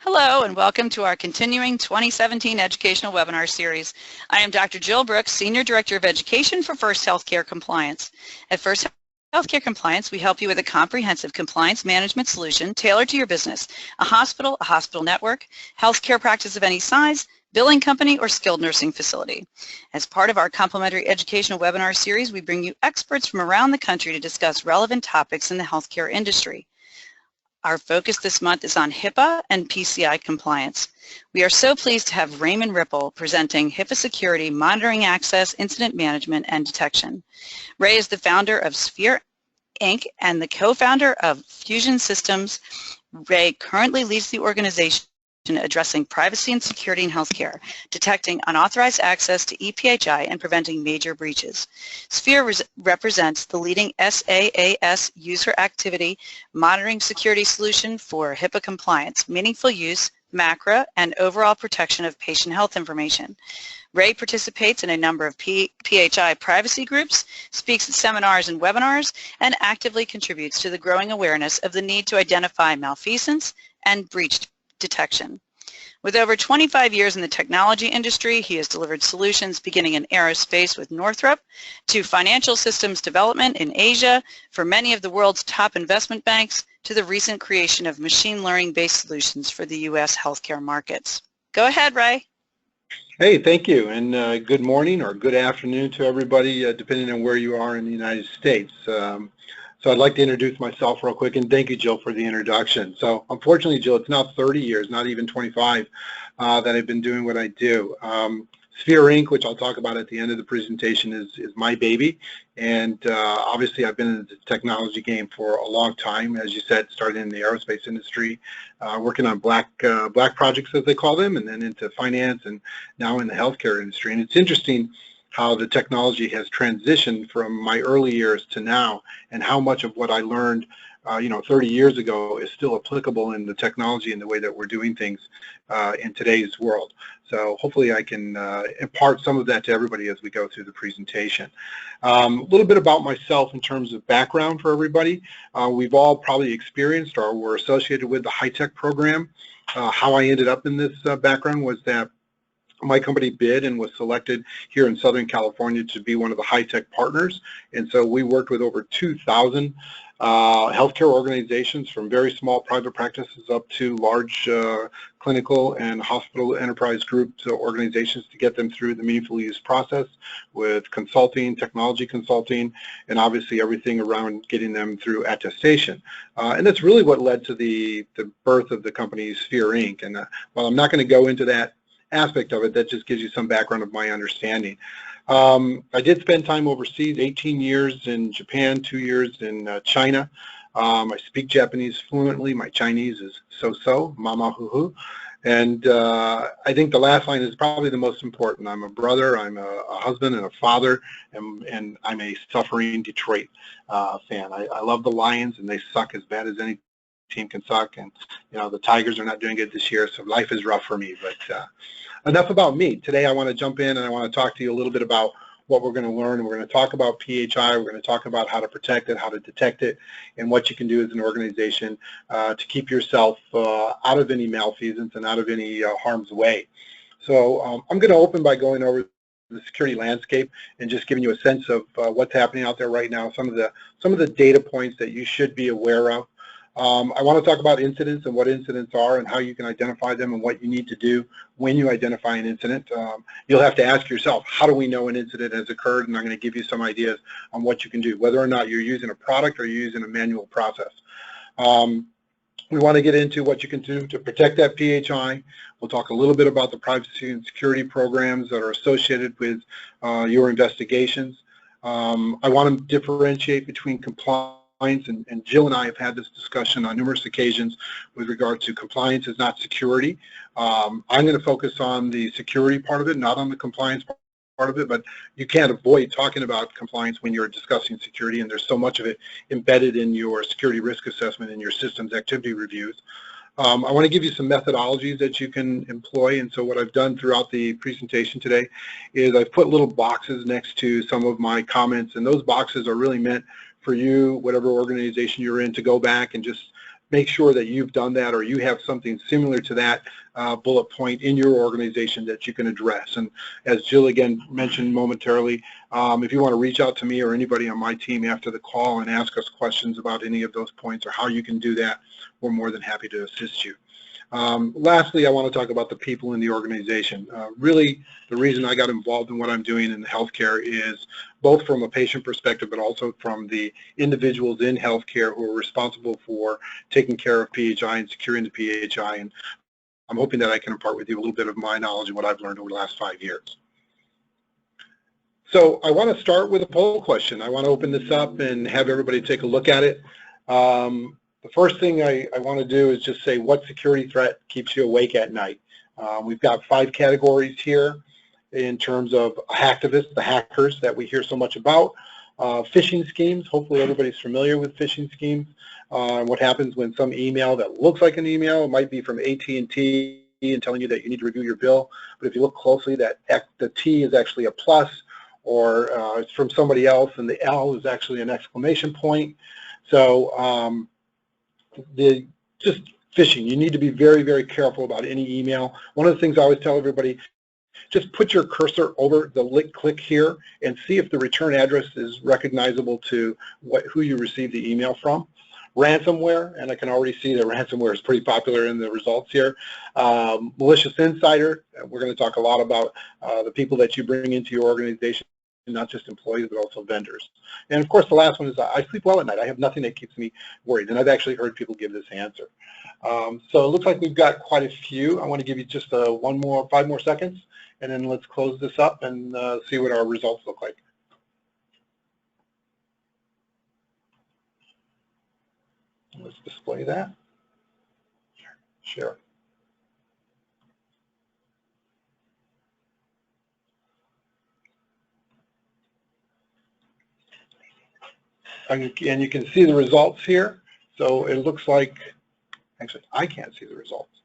Hello and welcome to our continuing 2017 educational webinar series. I am Dr. Jill Brooks, Senior Director of Education for First Healthcare Compliance. At First Healthcare Compliance, we help you with a comprehensive compliance management solution tailored to your business, a hospital network, healthcare practice of any size, billing company, or skilled nursing facility. As part of our complimentary educational webinar series, we bring you experts from around the country to discuss relevant topics in the healthcare industry. Our focus this month is on HIPAA and PCI compliance. We are so pleased to have Ray Ribble presenting HIPAA Security, Monitoring Access, Incident Management, and Detection. Ray is the founder of SPHER, Inc. and the co-founder of Fusion Systems. Ray currently leads the organization addressing privacy and security in healthcare, detecting unauthorized access to ePHI, and preventing major breaches. SPHER represents the leading SaaS user activity monitoring security solution for HIPAA compliance, meaningful use, MACRA, and overall protection of patient health information. Ray participates in a number of PHI privacy groups, speaks at seminars and webinars, and actively contributes to the growing awareness of the need to identify malfeasance and breach detection. With over 25 years in the technology industry, he has delivered solutions beginning in aerospace with Northrop to financial systems development in Asia for many of the world's top investment banks to the recent creation of machine learning-based solutions for the U.S. healthcare markets. Go ahead, Ray. Hey, thank you, and good morning or good afternoon to everybody, depending on where you are in the United States. So I'd like to introduce myself real quick, and thank you, Jill, for the introduction. So unfortunately, Jill, it's now 30 years, not even 25, that I've been doing what I do. SPHER Inc., which I'll talk about at the end of the presentation, is my baby. And obviously, I've been in the technology game for a long time. As you said, started in the aerospace industry, working on black projects, as they call them, and then into finance, and now in the healthcare industry. And it's interesting how the technology has transitioned from my early years to now, and how much of what I learned 30 years ago is still applicable in the technology and the way that we're doing things in today's world. So hopefully I can impart some of that to everybody as we go through the presentation. A little bit about myself in terms of background for everybody. We've all probably experienced or were associated with the high-tech program. How I ended up in this background was that my company bid and was selected here in Southern California to be one of the high-tech partners. And so we worked with over 2,000 healthcare organizations, from very small private practices up to large clinical and hospital enterprise groups, organizations, to get them through the meaningful use process with consulting, technology consulting, and obviously everything around getting them through attestation. And that's really what led to the birth of the company SPHER Inc. And while I'm not going to go into that aspect of it, that just gives you some background of my understanding. I did spend time overseas, 18 years in Japan, 2 years in China. I speak Japanese fluently. My Chinese is so-so, mama hoo-hoo. And I think the last line is probably the most important. I'm a brother, I'm a husband and a father, and I'm a suffering Detroit fan. I love the Lions, and they suck as bad as any team can suck, and the Tigers are not doing good this year, so life is rough for me. But enough about me. Today I want to jump in and I want to talk to you a little bit about what we're going to learn. We're going to talk about PHI, we're going to talk about how to protect it, how to detect it, and what you can do as an organization to keep yourself out of any malfeasance and out of any harm's way. So I'm going to open by going over the security landscape and just giving you a sense of what's happening out there right now, some of the data points that you should be aware of. I want to talk about incidents and what incidents are and how you can identify them and what you need to do when you identify an incident. You'll have to ask yourself, how do we know an incident has occurred? And I'm going to give you some ideas on what you can do, whether or not you're using a product or you're using a manual process. We want to get into what you can do to protect that PHI. We'll talk a little bit about the privacy and security programs that are associated with your investigations. I want to differentiate between compliance, and Jill and I have had this discussion on numerous occasions with regard to compliance is not security. I'm going to focus on the security part of it, not on the compliance part of it, but you can't avoid talking about compliance when you're discussing security, and there's so much of it embedded in your security risk assessment and your systems activity reviews. I want to give you some methodologies that you can employ, and so what I've done throughout the presentation today is I've put little boxes next to some of my comments, and those boxes are really meant for you, whatever organization you're in, to go back and just make sure that you've done that or you have something similar to that bullet point in your organization that you can address. And as Jill again mentioned momentarily, if you want to reach out to me or anybody on my team after the call and ask us questions about any of those points or how you can do that, we're more than happy to assist you. Lastly, I want to talk about the people in the organization. Really, the reason I got involved in what I'm doing in healthcare is both from a patient perspective, but also from the individuals in healthcare who are responsible for taking care of PHI and securing the PHI. And I'm hoping that I can impart with you a little bit of my knowledge and what I've learned over the last 5 years. So I want to start with a poll question. I want to open this up and have everybody take a look at it. The first thing I want to do is just say, what security threat keeps you awake at night? We've got 5 categories here in terms of hacktivists, the hackers that we hear so much about. Phishing schemes, hopefully everybody's familiar with phishing schemes. What happens when some email that looks like an email, it might be from AT&T and telling you that you need to review your bill, but if you look closely, that the T is actually a plus, or it's from somebody else, and the L is actually an exclamation point. So just phishing, you need to be very, very careful about any email. One of the things I always tell everybody, just put your cursor over the click here and see if the return address is recognizable to who you received the email from. Ransomware, and I can already see that ransomware is pretty popular in the results here. Malicious insider, we're going to talk a lot about the people that you bring into your organization, not just employees, but also vendors. And of course, the last one is I sleep well at night. I have nothing that keeps me worried, and I've actually heard people give this answer. So it looks like we've got quite a few. I want to give you just 5 more seconds, and then let's close this up and see what our results look like. Let's display that. Share. And you can see the results here. So it looks like, actually, I can't see the results.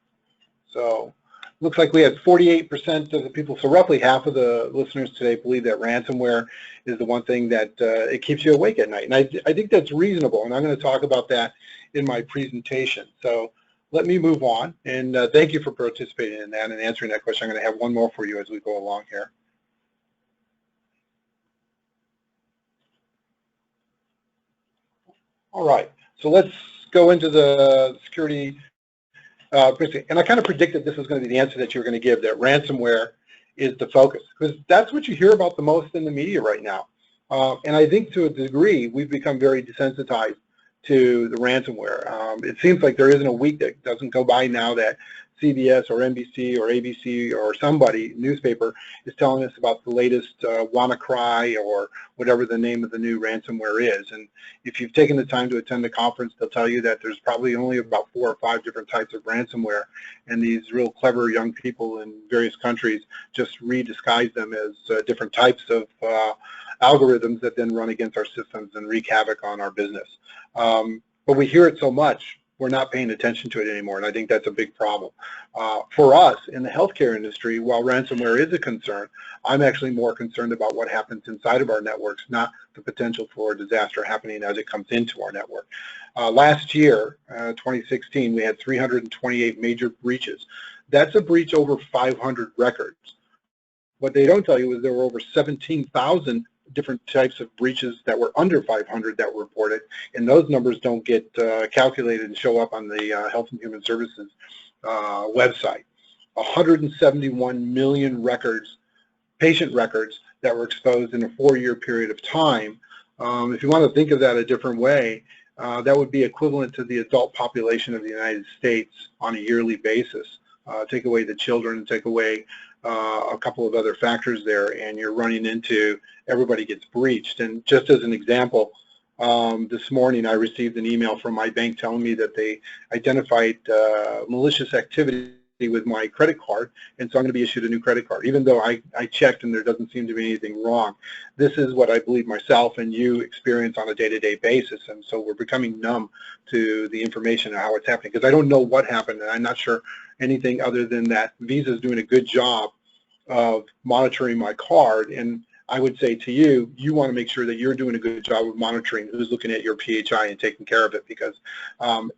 So it looks like we had 48% of the people, so roughly half of the listeners today believe that ransomware is the one thing that it keeps you awake at night. And I think that's reasonable, and I'm going to talk about that in my presentation. So let me move on, and thank you for participating in that and answering that question. I'm going to have one more for you as we go along here. All right, so let's go into the security. And I kind of predicted this was going to be the answer that you were going to give, that ransomware is the focus, because that's what you hear about the most in the media right now. And I think to a degree, we've become very desensitized to the ransomware. It seems like there isn't a week that doesn't go by now that CBS or NBC or ABC or somebody, newspaper, is telling us about the latest WannaCry or whatever the name of the new ransomware is. And if you've taken the time to attend the conference, they'll tell you that there's probably only about 4 or 5 different types of ransomware, and these real clever young people in various countries just redisguise them as different types of algorithms that then run against our systems and wreak havoc on our business. But we hear it so much, we're not paying attention to it anymore, and I think that's a big problem. For us in the healthcare industry, while ransomware is a concern, I'm actually more concerned about what happens inside of our networks, not the potential for disaster happening as it comes into our network. Last year, 2016, we had 328 major breaches. That's a breach over 500 records. What they don't tell you is there were over 17,000 different types of breaches that were under 500 that were reported, and those numbers don't get calculated and show up on the Health and Human Services website. 171 million records, patient records, that were exposed in a 4-year period of time. If you want to think of that a different way, that would be equivalent to the adult population of the United States on a yearly basis. Take away the children and take away a couple of other factors there, and you're running into everybody gets breached. And just as an example, this morning I received an email from my bank telling me that they identified malicious activity with my credit card, and so I'm going to be issued a new credit card, even though I checked and there doesn't seem to be anything wrong. This is what I believe myself and you experience on a day-to-day basis, and so we're becoming numb to the information of how it's happening, because I don't know what happened, and I'm not sure anything other than that Visa is doing a good job of monitoring my card, and I would say to you, you want to make sure that you're doing a good job of monitoring who's looking at your PHI and taking care of it, because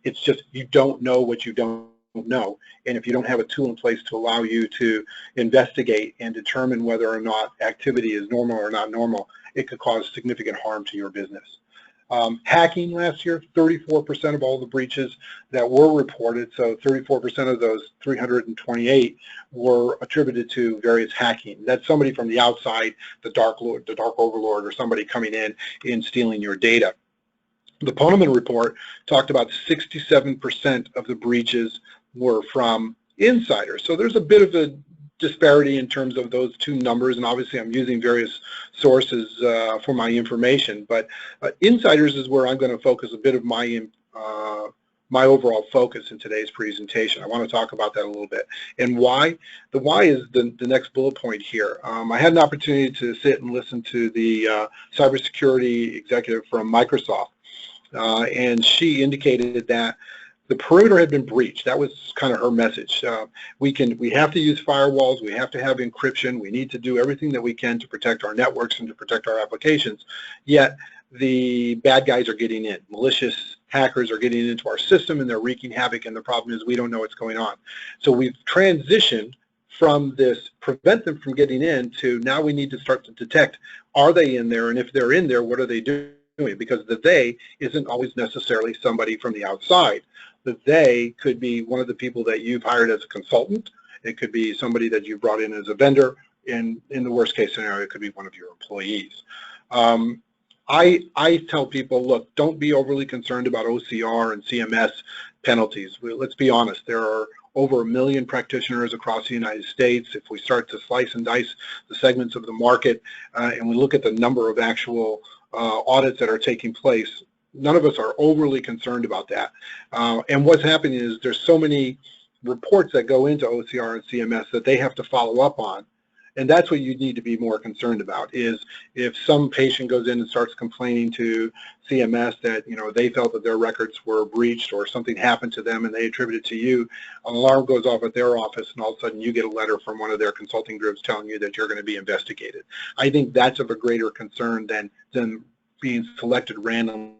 it's just, you don't know what you don't know. And if you don't have a tool in place to allow you to investigate and determine whether or not activity is normal or not normal, it could cause significant harm to your business. Hacking last year, 34% of all the breaches that were reported, so 34% of those 328 were attributed to various hacking. That's somebody from the outside, the dark overlord, or somebody coming in and stealing your data. The Poneman report talked about 67% of the breaches were from insiders. So there's a bit of a disparity in terms of those two numbers, and obviously I'm using various sources for my information, but insiders is where I'm going to focus a bit of my my overall focus in today's presentation. I want to talk about that a little bit. And why? The why is the next bullet point here. I had an opportunity to sit and listen to the cybersecurity executive from Microsoft, and she indicated that the perimeter had been breached. That was kind of her message. We have to use firewalls. We have to have encryption. We need to do everything that we can to protect our networks and to protect our applications. Yet the bad guys are getting in. Malicious hackers are getting into our system and they're wreaking havoc. And the problem is we don't know what's going on. So we've transitioned from this prevent them from getting in to now we need to start to detect, are they in there? And if they're in there, what are they doing? Because the they isn't always necessarily somebody from the outside. The they could be one of the people that you've hired as a consultant. It could be somebody that you brought in as a vendor. And in the worst case scenario, it could be one of your employees. I tell people, look, don't be overly concerned about OCR and CMS penalties. Let's be honest, there are over 1 million practitioners across the United States. If we start to slice and dice the segments of the market and we look at the number of actual audits that are taking place, none of us are overly concerned about that. And what's happening is there's so many reports that go into OCR and CMS that they have to follow up on. And that's what you need to be more concerned about, is if some patient goes in and starts complaining to CMS that, they felt that their records were breached or something happened to them and they attribute it to you, an alarm goes off at their office and all of a sudden you get a letter from one of their consulting groups telling you that you're going to be investigated. I think that's of a greater concern than being selected randomly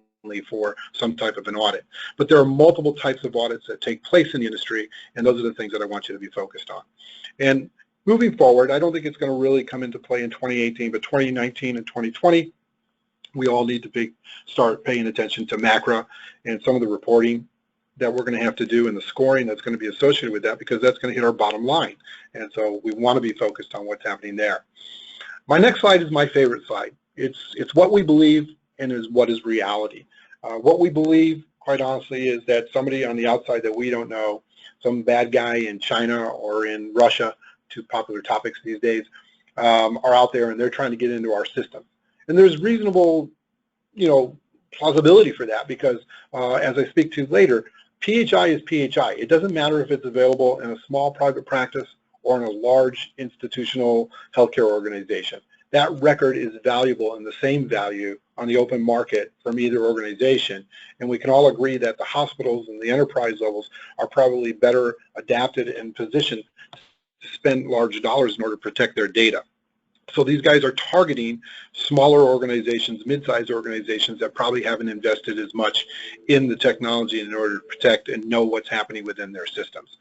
for some type of an audit. But there are multiple types of audits that take place in the industry, and those are the things that I want you to be focused on. And moving forward, I don't think it's going to really come into play in 2018, but 2019 and 2020, we all need to start paying attention to MACRA and some of the reporting that we're going to have to do and the scoring that's going to be associated with that, because that's going to hit our bottom line. And so we want to be focused on what's happening there. My next slide is my favorite slide. It's what we believe and is what is reality. What we believe, quite honestly, is that somebody on the outside that we don't know, some bad guy in China or in Russia, two popular topics these days, are out there and they're trying to get into our system. And there's reasonable, plausibility for that, because as I speak to later, PHI is PHI. It doesn't matter if it's available in a small private practice or in a large institutional healthcare organization. That record is valuable and the same value on the open market from either organization. And we can all agree that the hospitals and the enterprise levels are probably better adapted and positioned to spend large dollars in order to protect their data. So these guys are targeting smaller organizations, mid-sized organizations that probably haven't invested as much in the technology in order to protect and know what's happening within their systems.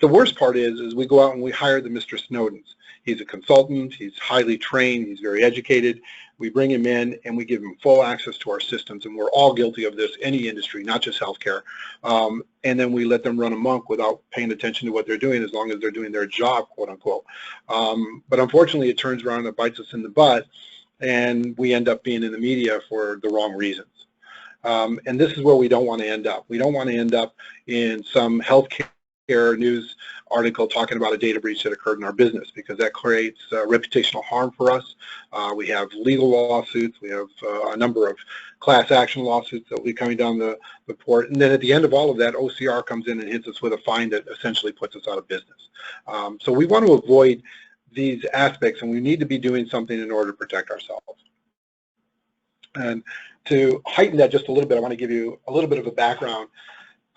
The worst part is we go out and we hire the Mr. Snowdens. He's a consultant, he's highly trained, he's very educated. We bring him in and we give him full access to our systems, and we're all guilty of this, any industry, not just healthcare. And then we let them run amok without paying attention to what they're doing, as long as they're doing their job, quote unquote. But unfortunately, it turns around and bites us in the butt, and we end up being in the media for the wrong reasons. And this is where we don't want to end up. We don't want to end up in some healthcare news article talking about a data breach that occurred in our business, because that creates reputational harm for us. We have legal lawsuits. We have a number of class action lawsuits that will be coming down the port. And then at the end of all of that, OCR comes in and hits us with a fine that essentially puts us out of business. So we want to avoid these aspects, and we need to be doing something in order to protect ourselves. And to heighten that just a little bit, I want to give you a little bit of a background.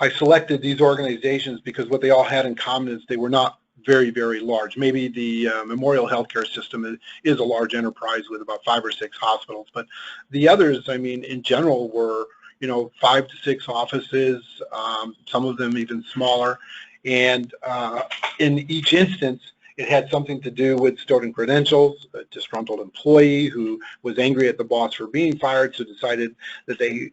I selected these organizations because what they all had in common is they were not very, very large. Maybe the Memorial Healthcare System is a large enterprise with about 5 or 6 hospitals, but the others, I mean, in general were, 5 to 6 offices, some of them even smaller, and in each instance, it had something to do with stolen credentials, a disgruntled employee who was angry at the boss for being fired, so decided that they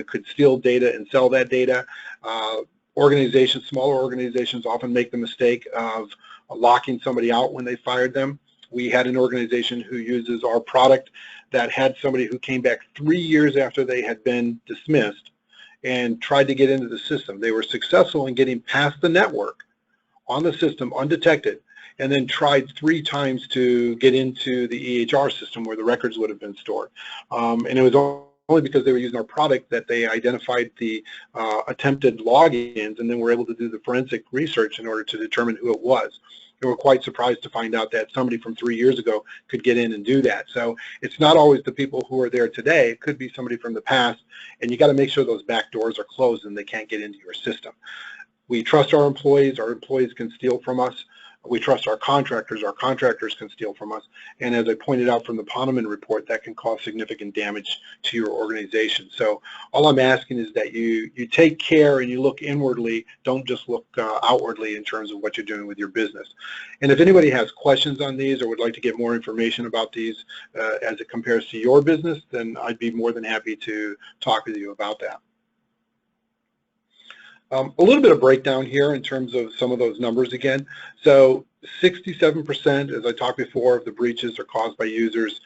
could steal data and sell that data. Smaller organizations often make the mistake of locking somebody out when they fired them. We had an organization who uses our product that had somebody who came back 3 years after they had been dismissed and tried to get into the system. They were successful in getting past the network on the system undetected, and then tried 3 times to get into the EHR system where the records would have been stored. And it was only because they were using our product that they identified the attempted logins, and then were able to do the forensic research in order to determine who it was. They were quite surprised to find out that somebody from 3 years ago could get in and do that. So it's not always the people who are there today. It could be somebody from the past, and you got to make sure those back doors are closed and they can't get into your system. We trust our employees can steal from us. We trust our contractors can steal from us. And as I pointed out from the Poneman report, that can cause significant damage to your organization. So all I'm asking is that you take care and you look inwardly, don't just look outwardly in terms of what you're doing with your business. And if anybody has questions on these or would like to get more information about these as it compares to your business, then I'd be more than happy to talk with you about that. A little bit of breakdown here in terms of some of those numbers again. So 67%, as I talked before, of the breaches are caused by users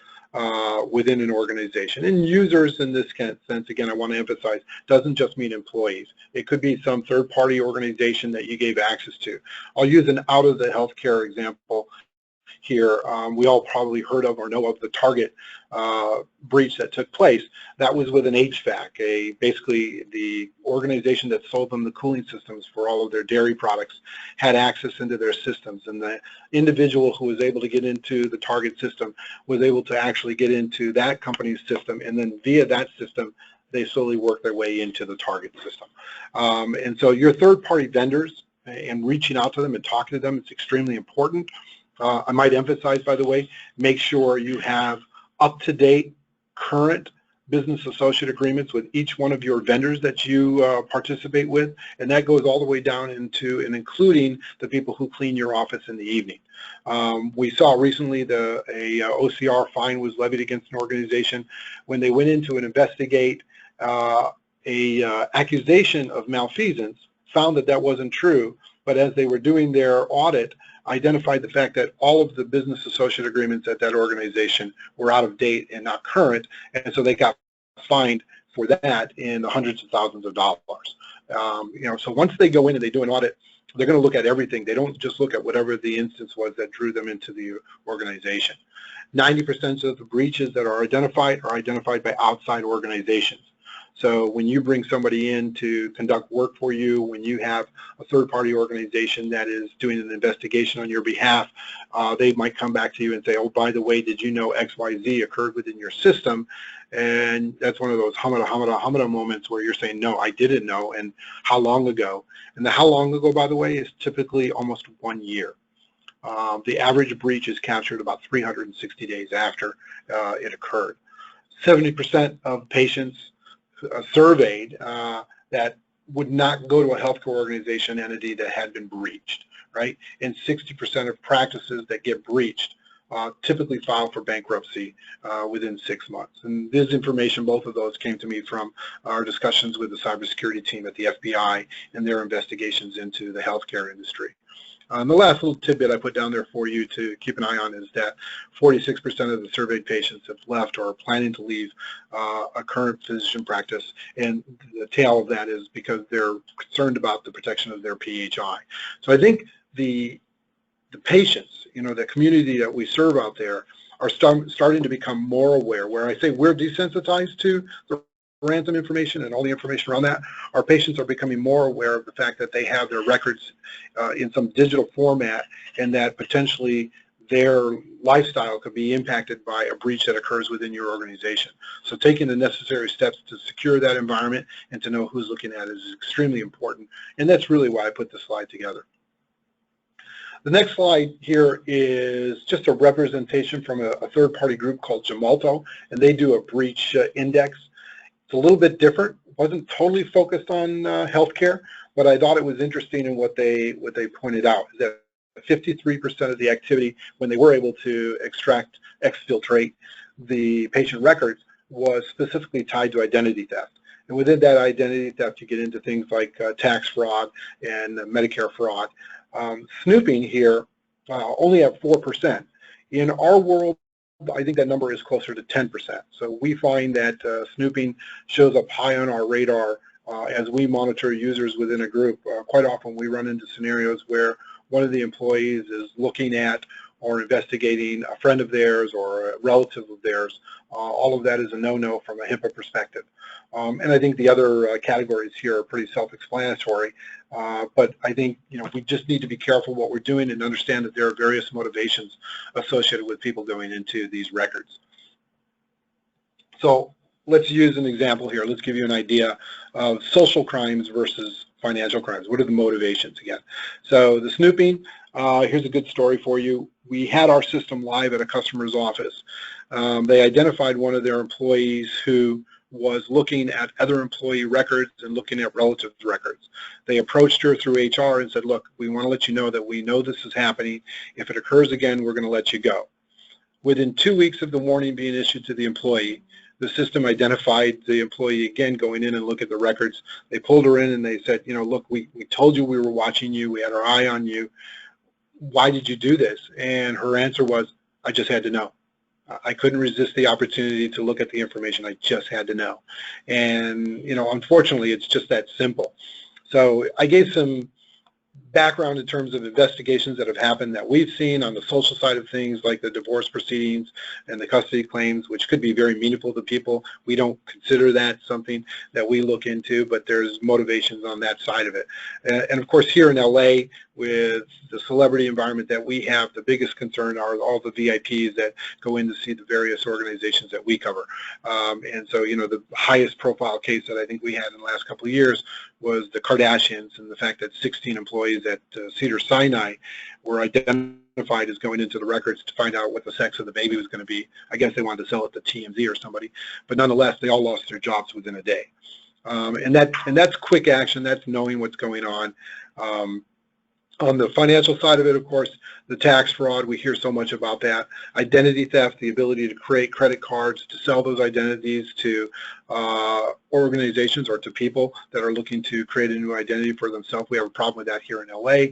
within an organization. And users in this sense, again, I want to emphasize, doesn't just mean employees. It could be some third-party organization that you gave access to. I'll use an out of the healthcare example here. We all probably heard of or know of the Target breach that took place. That was with an HVAC, basically the organization that sold them the cooling systems for all of their dairy products had access into their systems, and the individual who was able to get into the Target system was able to actually get into that company's system, and then via that system they slowly worked their way into the Target system. And so your third-party vendors and reaching out to them and talking to them is extremely important. I might emphasize, by the way, make sure you have up-to-date, current business associate agreements with each one of your vendors that you participate with, and that goes all the way down into and including the people who clean your office in the evening. We saw recently a OCR fine was levied against an organization when they went in to investigate accusation of malfeasance, found that that wasn't true, but as they were doing their audit, identified the fact that all of the business associate agreements at that organization were out of date and not current, and so they got fined for that in the hundreds of thousands of dollars. So once they go in and they do an audit, they're going to look at everything. They don't just look at whatever the instance was that drew them into the organization. 90% of the breaches that are identified by outside organizations. So when you bring somebody in to conduct work for you, when you have a third-party organization that is doing an investigation on your behalf, they might come back to you and say, oh, by the way, did you know XYZ occurred within your system? And that's one of those hamada moments where you're saying, no, I didn't know, and how long ago? And the how long ago, by the way, is typically almost 1 year. The average breach is captured about 360 days after it occurred. 70% of patients surveyed that would not go to a healthcare organization entity that had been breached, right? And 60% of practices that get breached typically file for bankruptcy within 6 months. And this information, both of those came to me from our discussions with the cybersecurity team at the FBI and their investigations into the healthcare industry. And the last little tidbit I put down there for you to keep an eye on is that 46% of the surveyed patients have left or are planning to leave a current physician practice, and the tail of that is because they're concerned about the protection of their PHI. So I think the patients, the community that we serve out there are starting to become more aware. Where I say we're desensitized to the ransom information and all the information around that, our patients are becoming more aware of the fact that they have their records in some digital format, and that potentially their lifestyle could be impacted by a breach that occurs within your organization. So taking the necessary steps to secure that environment and to know who's looking at it is extremely important, and that's really why I put this slide together. The next slide here is just a representation from a third-party group called Gemalto, and they do a breach index. It's a little bit different. It wasn't totally focused on healthcare, but I thought it was interesting in what they pointed out, that 53% of the activity when they were able to exfiltrate the patient records was specifically tied to identity theft. And within that identity theft, you get into things like tax fraud and Medicare fraud. Snooping here, only at 4%. In our world, I think that number is closer to 10%. So we find that snooping shows up high on our radar as we monitor users within a group. Quite often we run into scenarios where one of the employees is looking at or investigating a friend of theirs or a relative of theirs. All of that is a no-no from a HIPAA perspective. And I think the other categories here are pretty self-explanatory. But I think we just need to be careful what we're doing and understand that there are various motivations associated with people going into these records. So let's use an example here. Let's give you an idea of social crimes versus financial crimes. What are the motivations again? So the snooping, here's a good story for you. We had our system live at a customer's office. They identified one of their employees who was looking at other employee records and looking at relatives' records. They approached her through HR and said, look, we want to let you know that we know this is happening. If it occurs again, we're going to let you go. Within 2 weeks of the warning being issued to the employee, the system identified the employee again going in and look at the records. They pulled her in and they said, look, we told you we were watching you. We had our eye on you. Why did you do this? And her answer was, I just had to know. I couldn't resist the opportunity to look at the information. I just had to know. And, unfortunately, it's just that simple. So I gave some background in terms of investigations that have happened that we've seen on the social side of things, like the divorce proceedings and the custody claims, which could be very meaningful to people. We don't consider that something that we look into, but there's motivations on that side of it. And of course, here in LA, with the celebrity environment that we have, the biggest concern are all the VIPs that go in to see the various organizations that we cover. And so, the highest profile case that I think we had in the last couple of years was the Kardashians and the fact that 16 employees at Cedars-Sinai were identified as going into the records to find out what the sex of the baby was going to be. I guess they wanted to sell it to TMZ or somebody, but nonetheless, they all lost their jobs within a day. And that's quick action. That's knowing what's going on. On the financial side of it, of course, the tax fraud, we hear so much about that. Identity theft, the ability to create credit cards, to sell those identities to organizations or to people that are looking to create a new identity for themselves. We have a problem with that here in LA.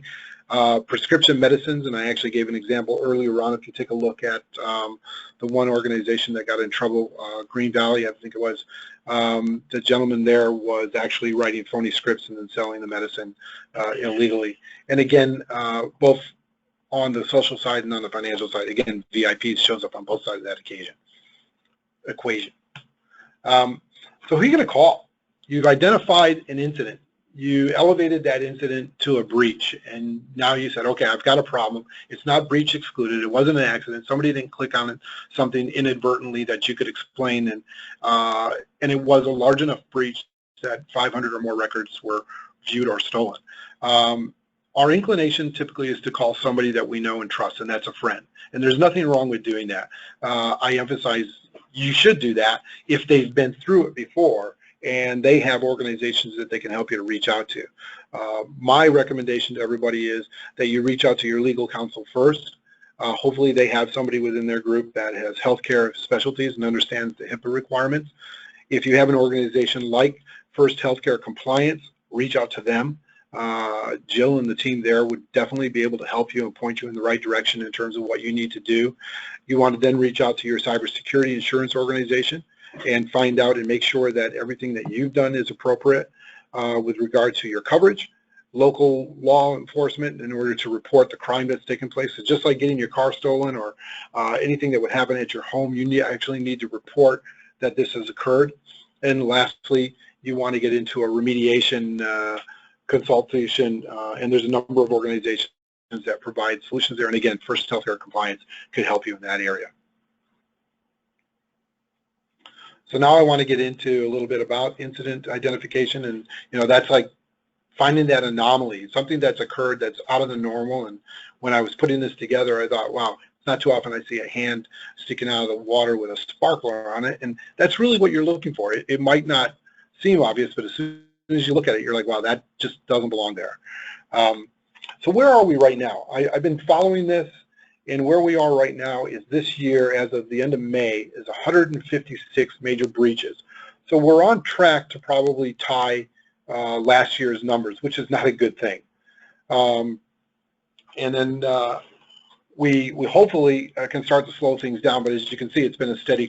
Prescription medicines, and I actually gave an example earlier on. If you take a look at the one organization that got in trouble, Green Valley, I think it was, the gentleman there was actually writing phony scripts and then selling the medicine illegally. And again, both on the social side and on the financial side, again, VIPs shows up on both sides of that equation. So who are you going to call? You've identified an incident. You elevated that incident to a breach, and now you said, okay, I've got a problem. It's not breach excluded. It wasn't an accident. Somebody didn't click on something inadvertently that you could explain, and it was a large enough breach that 500 or more records were viewed or stolen. Our inclination typically is to call somebody that we know and trust, and that's a friend. And there's nothing wrong with doing that. I emphasize you should do that if they've been through it before and they have organizations that they can help you to reach out to. My recommendation to everybody is that you reach out to your legal counsel first. Hopefully they have somebody within their group that has healthcare specialties and understands the HIPAA requirements. If you have an organization like First Healthcare Compliance, reach out to them. Jill and the team there would definitely be able to help you and point you in the right direction in terms of what you need to do. You want to then reach out to your cybersecurity insurance organization and find out and make sure that everything that you've done is appropriate with regard to your coverage, local law enforcement in order to report the crime that's taken place. So just like getting your car stolen or anything that would happen at your home, you actually need to report that this has occurred. And lastly, you want to get into a remediation consultation, and there's a number of organizations that provide solutions there. And again, First Healthcare Compliance could help you in that area. So now I want to get into a little bit about incident identification, and that's like finding that anomaly, something that's occurred that's out of the normal. And when I was putting this together, I thought, wow, it's not too often I see a hand sticking out of the water with a sparkler on it. And that's really what you're looking for. It might not seem obvious, but as soon as you look at it, you're like, wow, that just doesn't belong there. So where are we right now? I've been following this, and where we are right now is this year, as of the end of May, is 156 major breaches. So we're on track to probably tie last year's numbers, which is not a good thing. And then we hopefully can start to slow things down, but as you can see, it's been a steady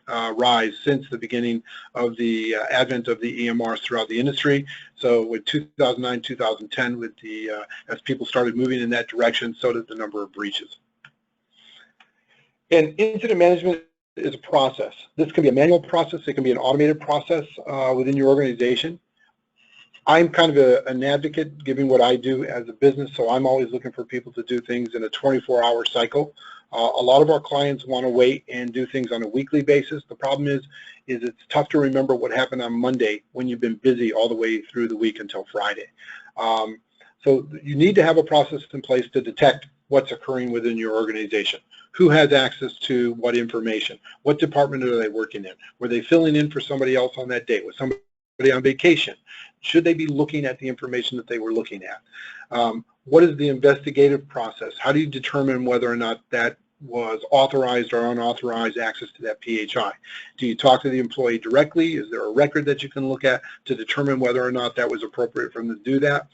rise since the beginning of the advent of the EMRs throughout the industry. So with 2009, 2010, with the as people started moving in that direction, so did the number of breaches. And incident management is a process. This can be a manual process. It can be an automated process within your organization. I'm kind of an advocate, given what I do as a business, so I'm always looking for people to do things in a 24-hour cycle. A lot of our clients want to wait and do things on a weekly basis. The problem is it's tough to remember what happened on Monday when you've been busy all the way through the week until Friday. So you need to have a process in place to detect what's occurring within your organization. Who has access to what information? What department are they working in? Were they filling in for somebody else on that date? Was somebody on vacation? Should they be looking at the information that they were looking at? What is the investigative process? How do you determine whether or not that was authorized or unauthorized access to that PHI? Do you talk to the employee directly? Is there a record that you can look at to determine whether or not that was appropriate for them to do that?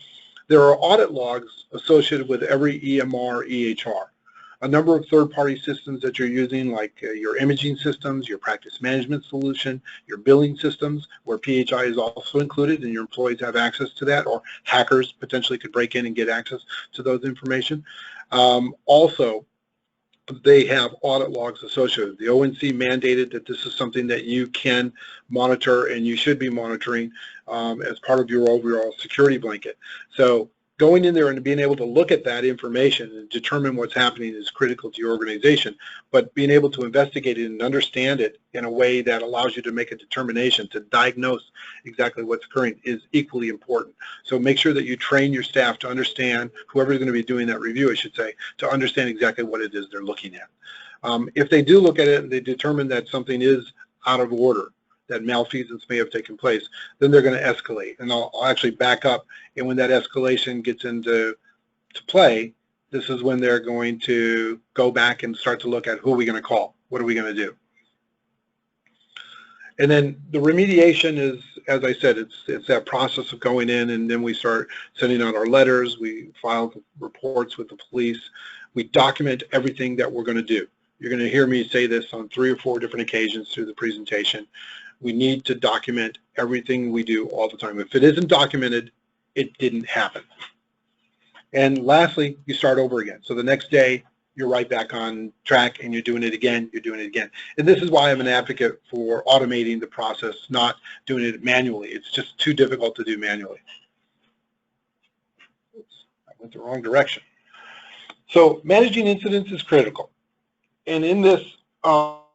There are audit logs associated with every EMR, EHR. A number of third-party systems that you're using, like your imaging systems, your practice management solution, your billing systems, where PHI is also included and your employees have access to that, or hackers potentially could break in and get access to those information. Also, they have audit logs associated. The ONC mandated that this is something that you can monitor and you should be monitoring as part of your overall security blanket. So going in there and being able to look at that information and determine what's happening is critical to your organization, but being able to investigate it and understand it in a way that allows you to make a determination to diagnose exactly what's occurring is equally important. So make sure that you train your staff to understand, whoever's going to be doing that review, I should say, to understand exactly what it is they're looking at. If they do look at it and they determine that something is out of order, that malfeasance may have taken place, then they're going to escalate. And I'll actually back up, and when that escalation gets into play, this is when they're going to go back and start to look at who are we going to call, what are we going to do. And then the remediation is, as I said, it's that process of going in, and then we start sending out our letters, we file reports with the police, we document everything that we're going to do. You're going to hear me say this on 3 or 4 different occasions through the presentation. We need to document everything we do all the time. If it isn't documented, it didn't happen. And lastly, you start over again. So the next day, you're right back on track and you're doing it again, you're doing it again. And this is why I'm an advocate for automating the process, not doing it manually. It's just too difficult to do manually. Oops, I went the wrong direction. So managing incidents is critical. And in this,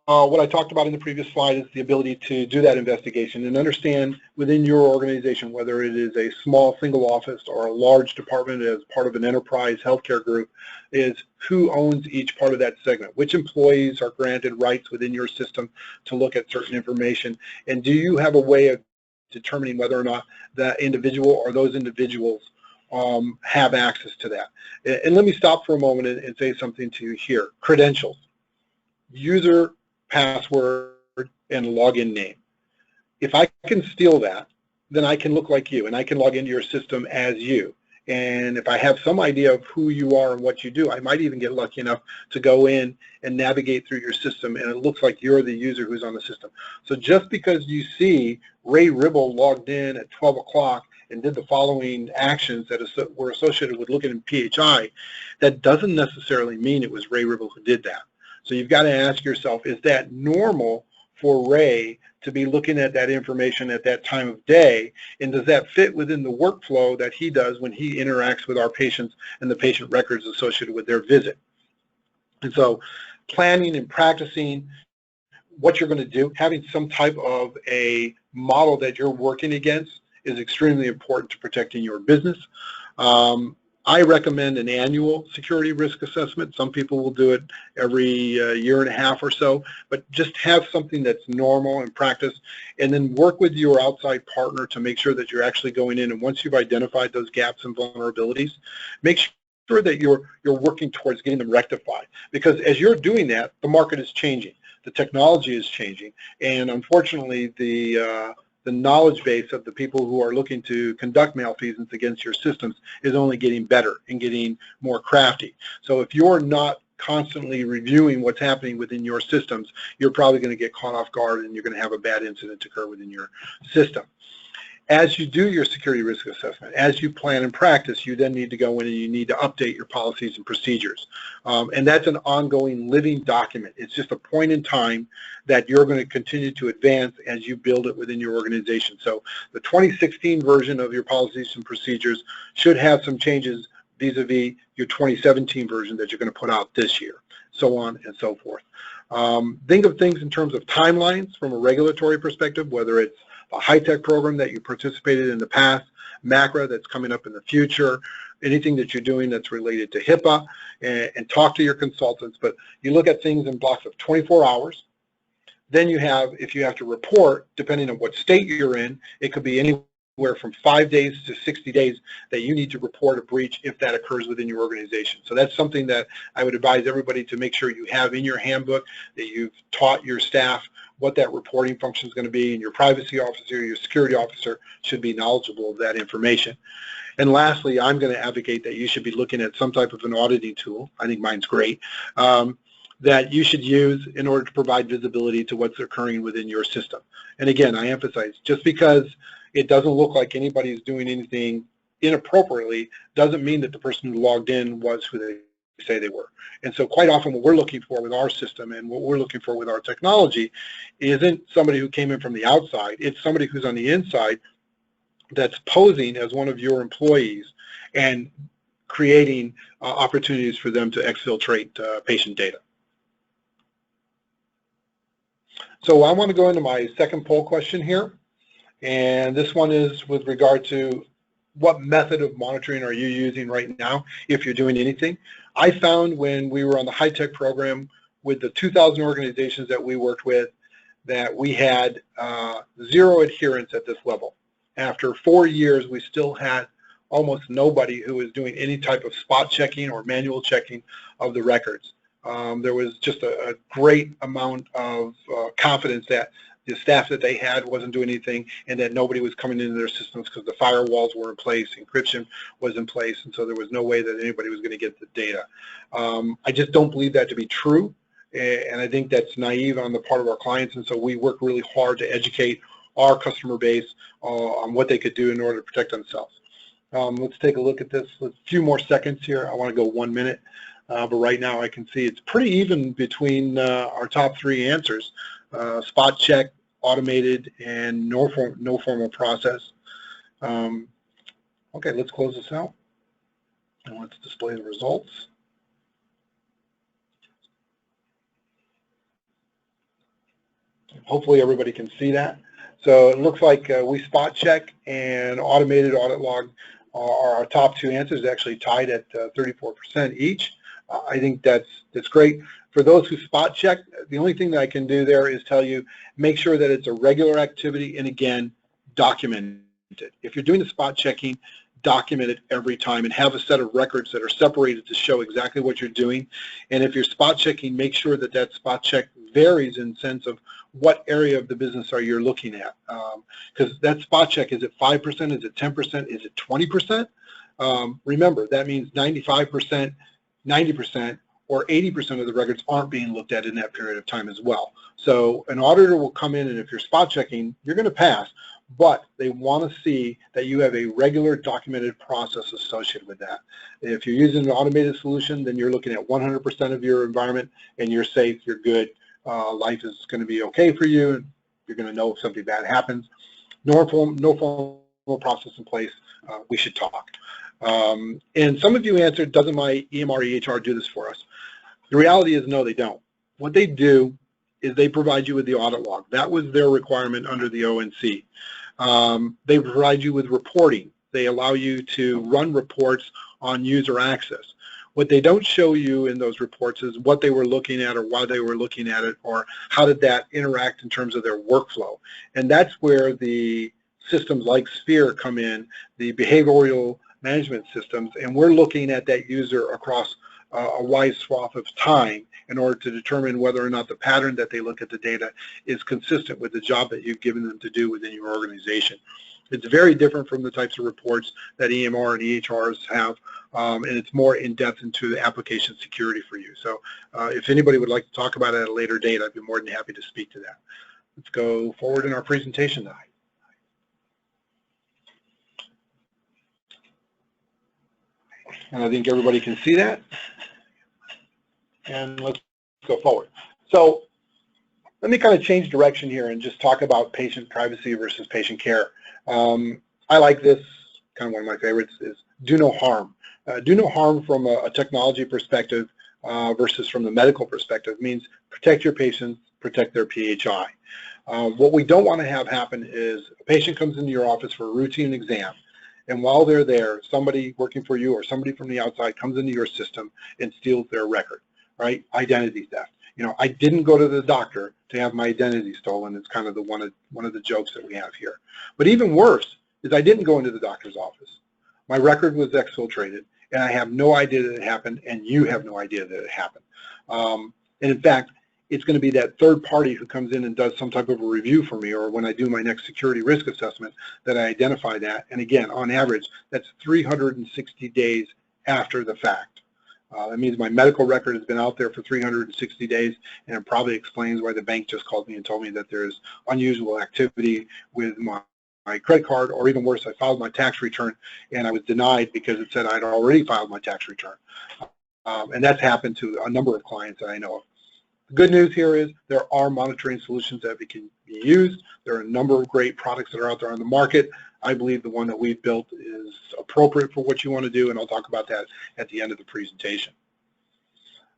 what I talked about in the previous slide is the ability to do that investigation and understand within your organization, whether it is a small single office or a large department as part of an enterprise healthcare group, is who owns each part of that segment, which employees are granted rights within your system to look at certain information, and do you have a way of determining whether or not that individual or those individuals have access to that. And let me stop for a moment and say something to you here. Credentials. User, password, and login name. If I can steal that, then I can look like you and I can log into your system as you. And if I have some idea of who you are and what you do, I might even get lucky enough to go in and navigate through your system and it looks like you're the user who's on the system. So just because you see Ray Ribble logged in at 12 o'clock and did the following actions that were associated with looking in PHI, that doesn't necessarily mean it was Ray Ribble who did that. So you've got to ask yourself, is that normal for Ray to be looking at that information at that time of day, and does that fit within the workflow that he does when he interacts with our patients and the patient records associated with their visit? And so planning and practicing what you're going to do, having some type of a model that you're working against is extremely important to protecting your business. I recommend an annual security risk assessment. Some people will do it every year and a half or so, but just have something that's normal in practice, and then work with your outside partner to make sure that you're actually going in, and once you've identified those gaps and vulnerabilities, make sure that you're working towards getting them rectified. Because as you're doing that, the market is changing, the technology is changing, and unfortunately the knowledge base of the people who are looking to conduct malfeasance against your systems is only getting better and getting more crafty. So if you're not constantly reviewing what's happening within your systems, you're probably going to get caught off guard and you're going to have a bad incident occur within your system. As you do your security risk assessment, as you plan and practice, you then need to go in and you need to update your policies and procedures. And that's an ongoing living document. It's just a point in time that you're going to continue to advance as you build it within your organization. So the 2016 version of your policies and procedures should have some changes vis-a-vis your 2017 version that you're going to put out this year, so on and so forth. Think of things in terms of timelines from a regulatory perspective, whether it's a high-tech program that you participated in the past, MACRA that's coming up in the future, anything that you're doing that's related to HIPAA, and talk to your consultants. But you look at things in blocks of 24 hours. Then you have, if you have to report, depending on what state you're in, it could be anywhere from 5 days to 60 days that you need to report a breach if that occurs within your organization. So that's something that I would advise everybody to make sure you have in your handbook, that you've taught your staff what that reporting function is going to be, and your privacy officer, your security officer should be knowledgeable of that information. And lastly, I'm going to advocate that you should be looking at some type of an auditing tool. I think mine's great, that you should use in order to provide visibility to what's occurring within your system. And again, I emphasize, just because it doesn't look like anybody's doing anything inappropriately doesn't mean that the person who logged in was who they say they were. And so quite often what we're looking for with our system and what we're looking for with our technology isn't somebody who came in from the outside. It's somebody who's on the inside that's posing as one of your employees and creating opportunities for them to exfiltrate patient data. So I want to go into my second poll question here, and this one is with regard to what method of monitoring are you using right now if you're doing anything. I found when we were on the high-tech program with the 2,000 organizations that we worked with that we had zero adherence at this level. After 4 years, we still had almost nobody who was doing any type of spot checking or manual checking of the records. There was just a great amount of confidence that the staff that they had wasn't doing anything and that nobody was coming into their systems because the firewalls were in place, encryption was in place, and so there was no way that anybody was going to get the data. I just don't believe that to be true, and I think that's naive on the part of our clients, and so we work really hard to educate our customer base on what they could do in order to protect themselves. Let's take a look at this. A few more seconds here. I want to go 1 minute, but right now I can see it's pretty even between our top three answers. Spot check, automated, and no formal process. Okay, let's close this out and let's display the results. Hopefully everybody can see that. So it looks like we spot check and automated audit log are our top two answers, actually tied at 34% each. I think that's great. For those who spot check, the only thing that I can do there is tell you, make sure that it's a regular activity, and again, document it. If you're doing the spot checking, document it every time and have a set of records that are separated to show exactly what you're doing. And if you're spot checking, make sure that that spot check varies in sense of what area of the business are you looking at. Because that spot check, is it 5%, is it 10%, is it 20%? Remember, that means 95%, 90%, or 80% of the records aren't being looked at in that period of time as well. So an auditor will come in, and if you're spot checking, you're going to pass, but they want to see that you have a regular documented process associated with that. If you're using an automated solution, then you're looking at 100% of your environment, and you're safe, you're good, life is going to be okay for you, and you're going to know if something bad happens. No formal process in place, we should talk. And some of you answered, doesn't my EMR EHR do this for us? The reality is no, they don't. What they do is they provide you with the audit log. That was their requirement under the ONC. They provide you with reporting. They allow you to run reports on user access. What they don't show you in those reports is what they were looking at or why they were looking at it or how did that interact in terms of their workflow. And that's where the systems like SPHER come in, the behavioral management systems, and we're looking at that user across a wide swath of time in order to determine whether or not the pattern that they look at the data is consistent with the job that you've given them to do within your organization. It's very different from the types of reports that EMR and EHRs have, and it's more in-depth into the application security for you. So if anybody would like to talk about it at a later date, I'd be more than happy to speak to that. Let's go forward in our presentation now. And I think everybody can see that. And let's go forward. So let me kind of change direction here and just talk about patient privacy versus patient care. I like this, kind of one of my favorites, is do no harm. Do no harm from a technology perspective versus from the medical perspective means protect your patients, protect their PHI. What we don't want to have happen is a patient comes into your office for a routine exam, and while they're there, somebody working for you or somebody from the outside comes into your system and steals their record, right? Identity theft. You know, I didn't go to the doctor to have my identity stolen. It's kind of the one of the jokes that we have here. But even worse is I didn't go into the doctor's office. My record was exfiltrated, and I have no idea that it happened, and you have no idea that it happened. And in fact, it's going to be that third party who comes in and does some type of a review for me, or when I do my next security risk assessment, that I identify that. And again, on average, that's 360 days after the fact. That means my medical record has been out there for 360 days, and it probably explains why the bank just called me and told me that there's unusual activity with my credit card, or even worse, I filed my tax return and I was denied because it said I'd already filed my tax return. And that's happened to a number of clients that I know of. The good news here is there are monitoring solutions that can be used. There are a number of great products that are out there on the market. I believe the one that we've built is appropriate for what you want to do, and I'll talk about that at the end of the presentation.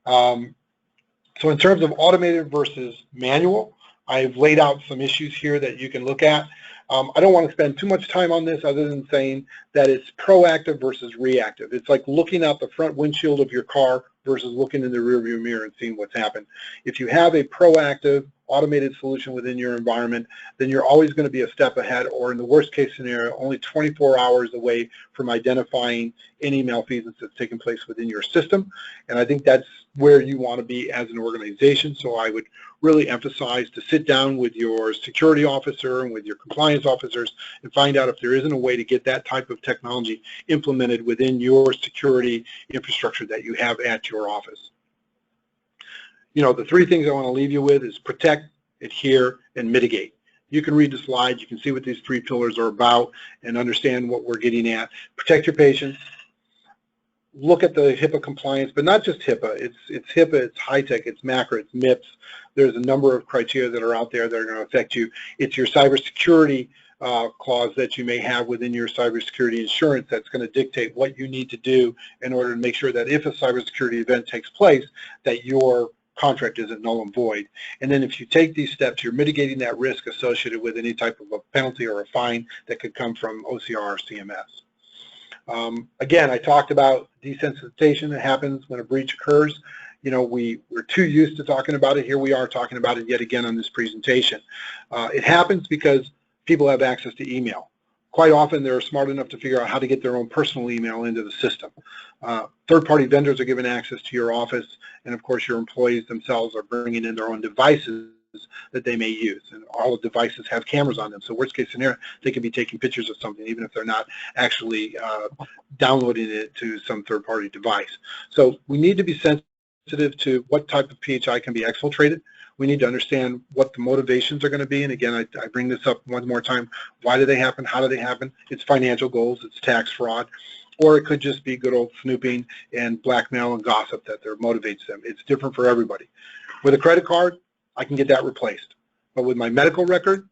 So in terms of automated versus manual, I've laid out some issues here that you can look at. I don't want to spend too much time on this other than saying that it's proactive versus reactive. It's like looking out the front windshield of your car versus looking in the rearview mirror and seeing what's happened. If you have a proactive automated solution within your environment, then you're always going to be a step ahead, or in the worst case scenario, only 24 hours away from identifying any malfeasance that's taken place within your system. And I think that's where you want to be as an organization. So I would really emphasize to sit down with your security officer and with your compliance officers and find out if there isn't a way to get that type of technology implemented within your security infrastructure that you have at your office. You know, the three things I want to leave you with is protect, adhere, and mitigate. You can read the slides, you can see what these three pillars are about and understand what we're getting at. Protect your patients. Look at the HIPAA compliance, but not just HIPAA. It's HIPAA, it's HITECH, it's MACRA, it's MIPS. There's a number of criteria that are out there that are going to affect you. It's your cybersecurity clause that you may have within your cybersecurity insurance that's going to dictate what you need to do in order to make sure that if a cybersecurity event takes place, that your contract isn't null and void. And then if you take these steps, you're mitigating that risk associated with any type of a penalty or a fine that could come from OCR or CMS. Again, I talked about desensitization that happens when a breach occurs. You know, we're too used to talking about it. Here we are talking about it yet again on this presentation. It happens because people have access to email. Quite often they're smart enough to figure out how to get their own personal email into the system. Third-party vendors are given access to your office, and of course your employees themselves are bringing in their own devices that they may use, and all the devices have cameras on them. So worst case scenario, they can be taking pictures of something even if they're not actually downloading it to some third-party device. So we need to be sensitive to what type of PHI can be exfiltrated. We need to understand what the motivations are going to be, and again, I bring this up one more time. Why do they happen? How do they happen? It's financial goals, it's tax fraud, or it could just be good old snooping and blackmail and gossip that motivates them. It's different for everybody. With a credit card, I can get that replaced. But with my medical record,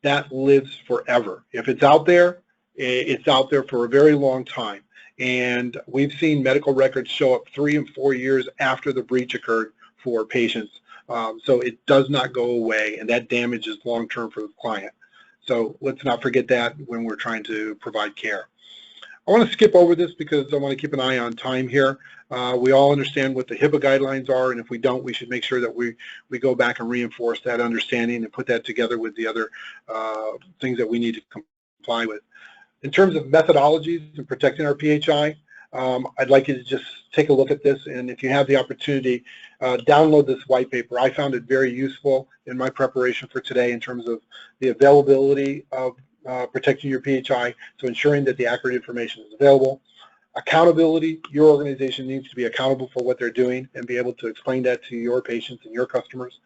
that lives forever. If it's out there, it's out there for a very long time. And we've seen medical records show up 3 and 4 years after the breach occurred for patients. So it does not go away, and that damage is long-term for the client. So let's not forget that when we're trying to provide care. I want to skip over this because I want to keep an eye on time here. We all understand what the HIPAA guidelines are, and if we don't, we should make sure that we go back and reinforce that understanding and put that together with the other things that we need to comply with. In terms of methodologies and protecting our PHI, I'd like you to just take a look at this, and if you have the opportunity, download this white paper. I found it very useful in my preparation for today in terms of the availability of protecting your PHI, so ensuring that the accurate information is available. Accountability, your organization needs to be accountable for what they're doing and be able to explain that to your patients and your customers.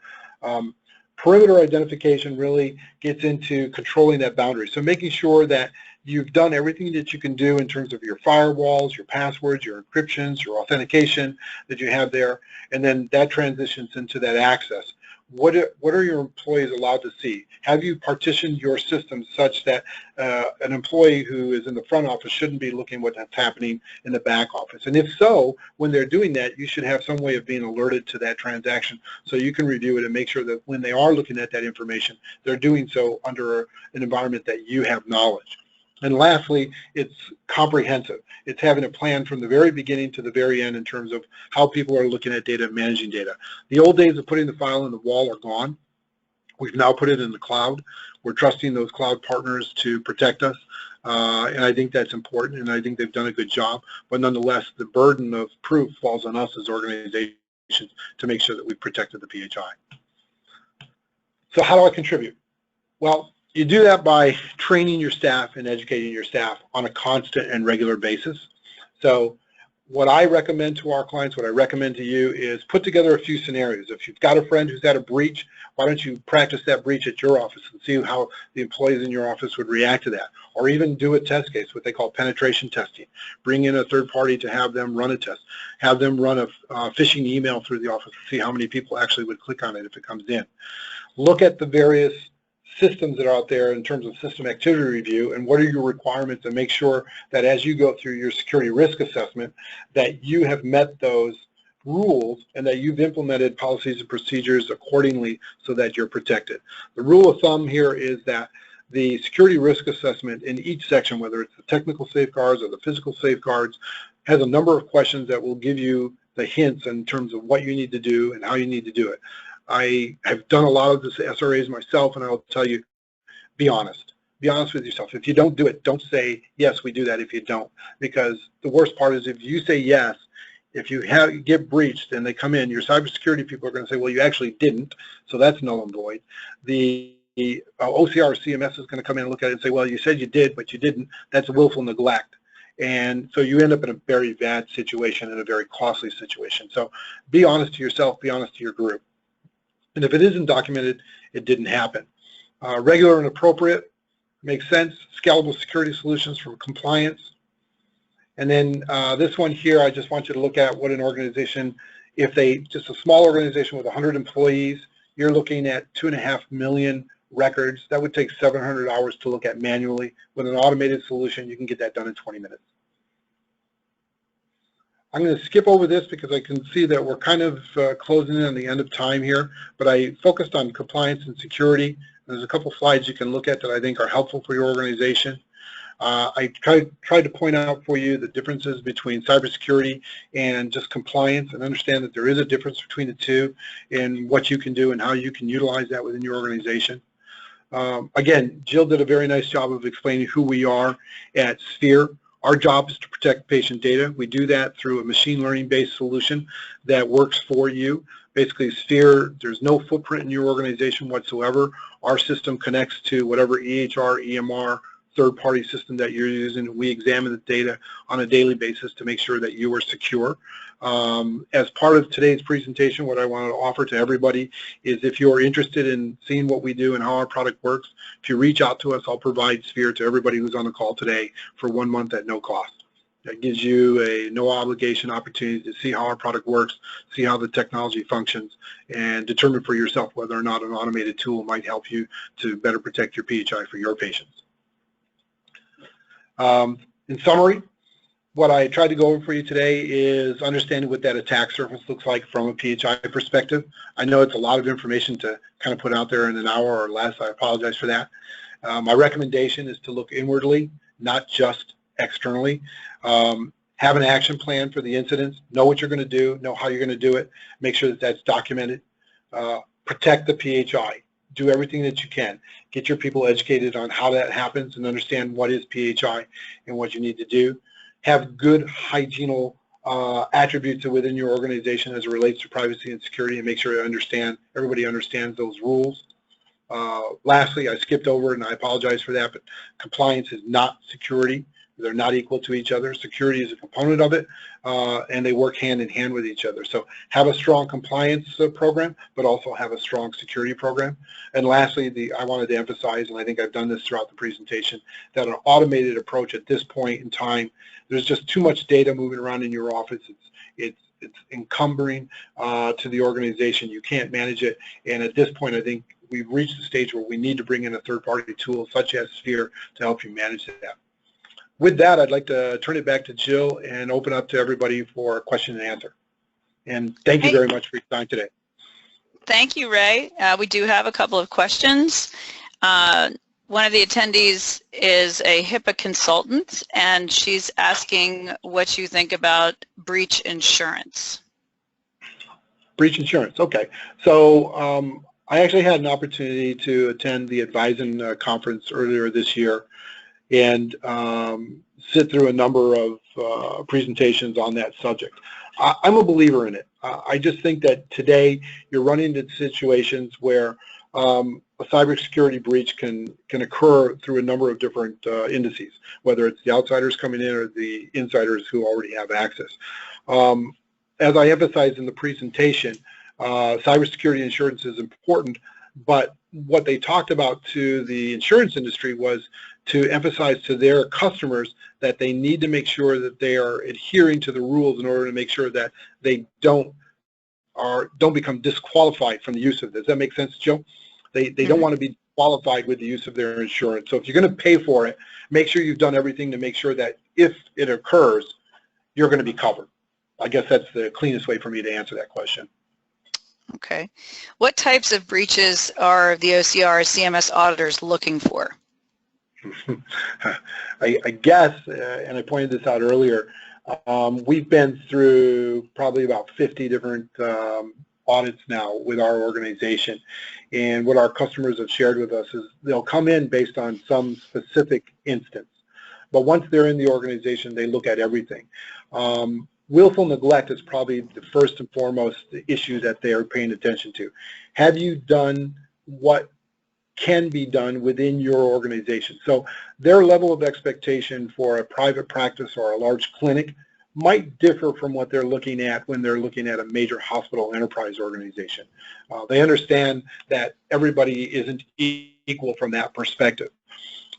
Perimeter identification really gets into controlling that boundary. So making sure that you've done everything that you can do in terms of your firewalls, your passwords, your encryptions, your authentication that you have there, and then that transitions into that access. What are your employees allowed to see? Have you partitioned your system such that an employee who is in the front office shouldn't be looking what's happening in the back office? And if so, when they're doing that, you should have some way of being alerted to that transaction so you can review it and make sure that when they are looking at that information, they're doing so under an environment that you have knowledge. And lastly, it's comprehensive. It's having a plan from the very beginning to the very end in terms of how people are looking at data and managing data. The old days of putting the file in the wall are gone. We've now put it in the cloud. We're trusting those cloud partners to protect us, and I think that's important, and I think they've done a good job. But nonetheless, the burden of proof falls on us as organizations to make sure that we've protected the PHI. So how do I contribute? Well, you do that by training your staff and educating your staff on a constant and regular basis. So what I recommend to our clients, what I recommend to you is put together a few scenarios. If you've got a friend who's had a breach, why don't you practice that breach at your office and see how the employees in your office would react to that? Or even do a test case, what they call penetration testing. Bring in a third party to have them run a test. Have them run a phishing email through the office to see how many people actually would click on it if it comes in. Look at the various systems that are out there in terms of system activity review and what are your requirements, and make sure that as you go through your security risk assessment that you have met those rules and that you've implemented policies and procedures accordingly so that you're protected. The rule of thumb here is that the security risk assessment in each section, whether it's the technical safeguards or the physical safeguards, has a number of questions that will give you the hints in terms of what you need to do and how you need to do it. I have done a lot of this SRAs myself, and I'll tell you, be honest. Be honest with yourself. If you don't do it, don't say, yes, we do that if you don't. Because the worst part is if you say yes, if you get breached and they come in, your cybersecurity people are going to say, well, you actually didn't, so that's null and void. The OCR or CMS is going to come in and look at it and say, well, you said you did, but you didn't. That's willful neglect. And so you end up in a very bad situation and a very costly situation. So be honest to yourself, be honest to your group. And if it isn't documented, it didn't happen. Regular and appropriate makes sense. Scalable security solutions for compliance. And then this one here, I just want you to look at what an organization, if they, just a small organization with 100 employees, you're looking at 2.5 million records. That would take 700 hours to look at manually. With an automated solution, you can get that done in 20 minutes. I'm going to skip over this because I can see that we're kind of closing in on the end of time here, but I focused on compliance and security. There's a couple slides you can look at that I think are helpful for your organization. I tried to point out for you the differences between cybersecurity and just compliance, and understand that there is a difference between the two in what you can do and how you can utilize that within your organization. Again, Jill did a very nice job of explaining who we are at SPHER. Our job is to protect patient data. We do that through a machine learning-based solution that works for you. Basically, SPHER, there's no footprint in your organization whatsoever. Our system connects to whatever EHR, EMR, third-party system that you're using. We examine the data on a daily basis to make sure that you are secure. As part of today's presentation, what I want to offer to everybody is, if you're interested in seeing what we do and how our product works, if you reach out to us, I'll provide SPHER to everybody who's on the call today for 1 month at no cost. That gives you a no obligation opportunity to see how our product works, see how the technology functions, and determine for yourself whether or not an automated tool might help you to better protect your PHI for your patients. In summary, what I tried to go over for you today is understanding what that attack surface looks like from a PHI perspective. I know it's a lot of information to kind of put out there in an hour or less. I apologize for that. My recommendation is to look inwardly, not just externally. Have an action plan for the incidents, know what you're going to do, know how you're going to do it, make sure that that's documented. Protect the PHI. Do everything that you can. Get your people educated on how that happens and understand what is PHI and what you need to do. Have good hygienal attributes within your organization as it relates to privacy and security, and make sure everybody understands those rules. Lastly, I skipped over, and I apologize for that, but compliance is not security. They're not equal to each other. Security is a component of it, and they work hand in hand with each other. So have a strong compliance program, but also have a strong security program. And lastly, I wanted to emphasize, and I think I've done this throughout the presentation, that an automated approach at this point in time, there's just too much data moving around in your office. It's encumbering to the organization. You can't manage it. And at this point, I think we've reached the stage where we need to bring in a third-party tool such as SPHER to help you manage that. With that, I'd like to turn it back to Jill and open up to everybody for question and answer. And thank you very much for your time today. Thank you, Ray. We do have a couple of questions. One of the attendees is a HIPAA consultant, and she's asking what you think about breach insurance. Breach insurance, okay. So I actually had an opportunity to attend the Advisen conference earlier this year and sit through a number of presentations on that subject. I'm a believer in it. I just think that today you're running into situations where a cybersecurity breach can occur through a number of different indices, whether it's the outsiders coming in or the insiders who already have access. As I emphasized in the presentation, cybersecurity insurance is important, but what they talked about to the insurance industry was to emphasize to their customers that they need to make sure that they are adhering to the rules in order to make sure that they don't become disqualified from the use of this. Does that make sense, Joe? They don't want to be qualified with the use of their insurance. So if you're going to pay for it, make sure you've done everything to make sure that if it occurs, you're going to be covered. I guess that's the cleanest way for me to answer that question. Okay. What types of breaches are the OCR CMS auditors looking for? I guess, and I pointed this out earlier, we've been through probably about 50 different audits now with our organization, and what our customers have shared with us is they'll come in based on some specific instance, but once they're in the organization, they look at everything. Willful neglect is probably the first and foremost issue that they are paying attention to. Have you done what can be done within your organization? So their level of expectation for a private practice or a large clinic might differ from what they're looking at when they're looking at a major hospital enterprise organization. They understand that everybody isn't equal from that perspective.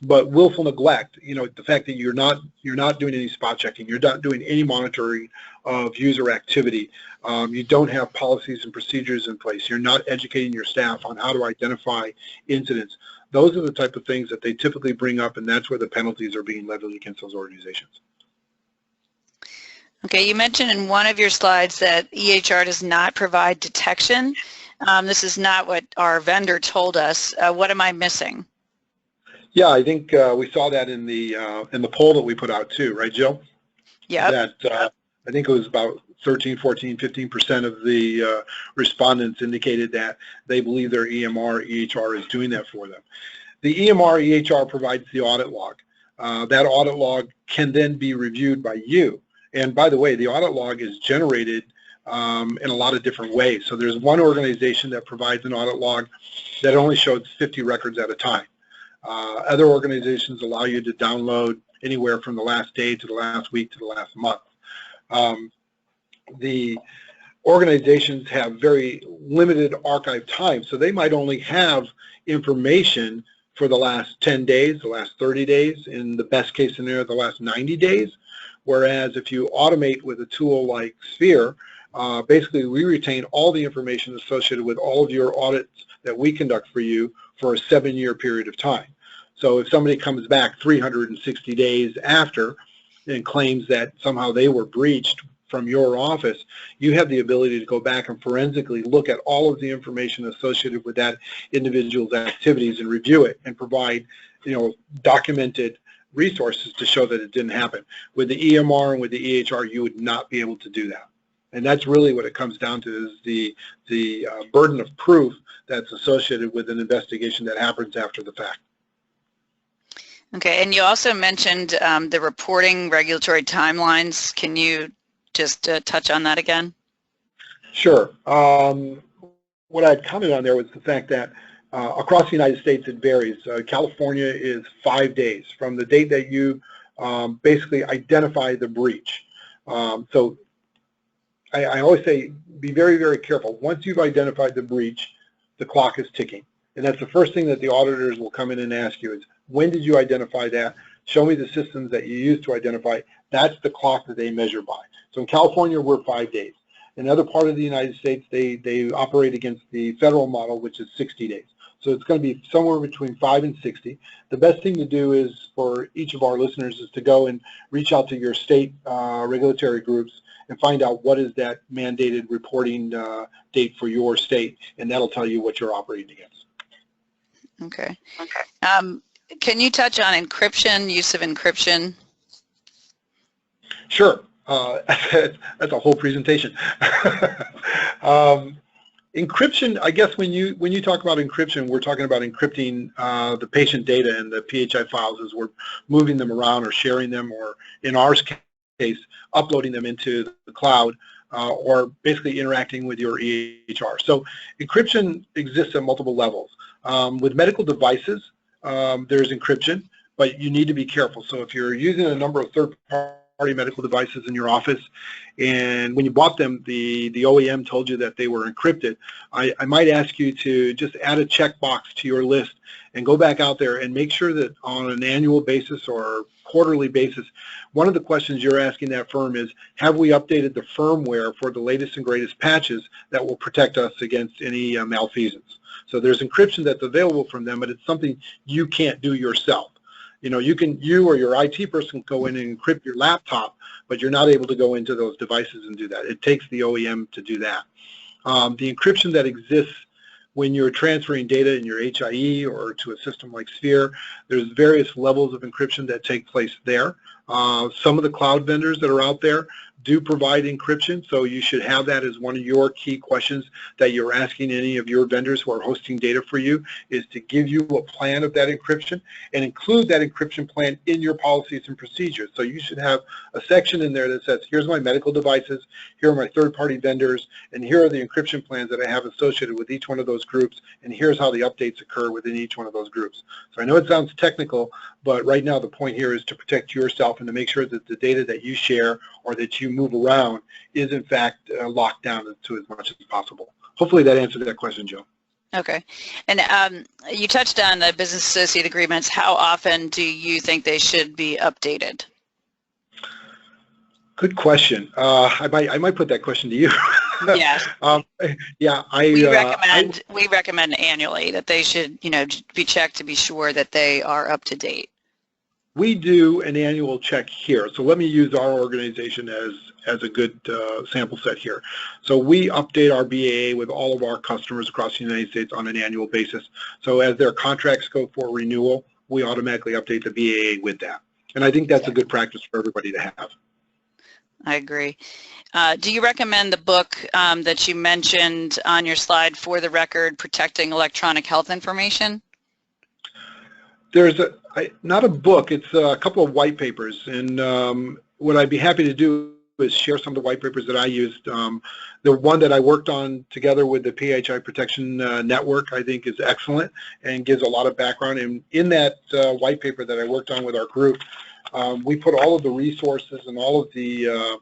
But willful neglect, you know, the fact that you're not doing any spot checking, you're not doing any monitoring of user activity, you don't have policies and procedures in place, you're not educating your staff on how to identify incidents. Those are the type of things that they typically bring up, and that's where the penalties are being levied against those organizations. Okay, you mentioned in one of your slides that EHR does not provide detection. This is not what our vendor told us. What am I missing? Yeah, I think we saw that in the poll that we put out too, right, Jill? Yeah. That I think it was about 13, 14, 15% of the respondents indicated that they believe their EMR, EHR is doing that for them. The EMR, EHR provides the audit log. That audit log can then be reviewed by you. And by the way, the audit log is generated in a lot of different ways. So there's one organization that provides an audit log that only shows 50 records at a time. Other organizations allow you to download anywhere from the last day to the last week to the last month. The organizations have very limited archive time, so they might only have information for the last 10 days, the last 30 days, in the best case scenario, the last 90 days. Whereas if you automate with a tool like SPHER, basically we retain all the information associated with all of your audits that we conduct for you for a 7-year period of time. So if somebody comes back 360 days after and claims that somehow they were breached from your office, you have the ability to go back and forensically look at all of the information associated with that individual's activities and review it and provide, documented resources to show that it didn't happen. With the EMR and with the EHR, you would not be able to do that. And that's really what it comes down to, is the burden of proof that's associated with an investigation that happens after the fact. Okay, and you also mentioned the reporting regulatory timelines. Can you just touch on that again? Sure. What I'd comment on there was the fact that across the United States it varies. California is 5 days from the date that you basically identify the breach. So I always say be very, very careful. Once you've identified the breach, the clock is ticking. And that's the first thing that the auditors will come in and ask you is, when did you identify that? Show me the systems that you used to identify. That's the clock that they measure by. So in California, we're 5 days. In other part of the United States, they operate against the federal model, which is 60 days. So it's going to be somewhere between 5 and 60. The best thing to do is for each of our listeners is to go and reach out to your state regulatory groups and find out what is that mandated reporting date for your state, and that'll tell you what you're operating against. Okay. Can you touch on encryption, use of encryption? Sure. That's a whole presentation. Encryption, I guess when you talk about encryption, we're talking about encrypting the patient data and the PHI files as we're moving them around or sharing them, or in our case, uploading them into the cloud, or basically interacting with your EHR. So encryption exists at multiple levels. With medical devices, there's encryption, but you need to be careful. So if you're using a number of third-party medical devices in your office, and when you bought them, the OEM told you that they were encrypted, I might ask you to just add a checkbox to your list and go back out there and make sure that on an annual basis or quarterly basis, one of the questions you're asking that firm is, have we updated the firmware for the latest and greatest patches that will protect us against any malfeasance? So there's encryption that's available from them, but it's something you can't do yourself. You or your IT person can go in and encrypt your laptop, but you're not able to go into those devices and do that. It takes the OEM to do that. The encryption that exists when you're transferring data in your HIE or to a system like SPHER, there's various levels of encryption that take place there. Some of the cloud vendors that are out there do provide encryption, so you should have that as one of your key questions that you're asking any of your vendors who are hosting data for you, is to give you a plan of that encryption and include that encryption plan in your policies and procedures. So you should have a section in there that says, here's my medical devices, here are my third-party vendors, and here are the encryption plans that I have associated with each one of those groups, and here's how the updates occur within each one of those groups. So I know it sounds technical, but right now the point here is to protect yourself and to make sure that the data that you share or that you move around is in fact locked down to as much as possible. Hopefully that answered that question, Joe. Okay. And you touched on the business associate agreements. How often do you think they should be updated? Good question. I might put that question to you. Yes. Yeah. We recommend annually that they should, be checked to be sure that they are up to date. We do an annual check here. So let me use our organization as a good sample set here. So we update our BAA with all of our customers across the United States on an annual basis. So as their contracts go for renewal, we automatically update the BAA with that. And I think that's a good practice for everybody to have. I agree. Do you recommend the book that you mentioned on your slide, For the Record, Protecting Electronic Health Information? There's not a book, it's a couple of white papers, and what I'd be happy to do is share some of the white papers that I used. The one that I worked on together with the PHI Protection Network, I think, is excellent and gives a lot of background. And in that white paper that I worked on with our group, we put all of the resources and all of the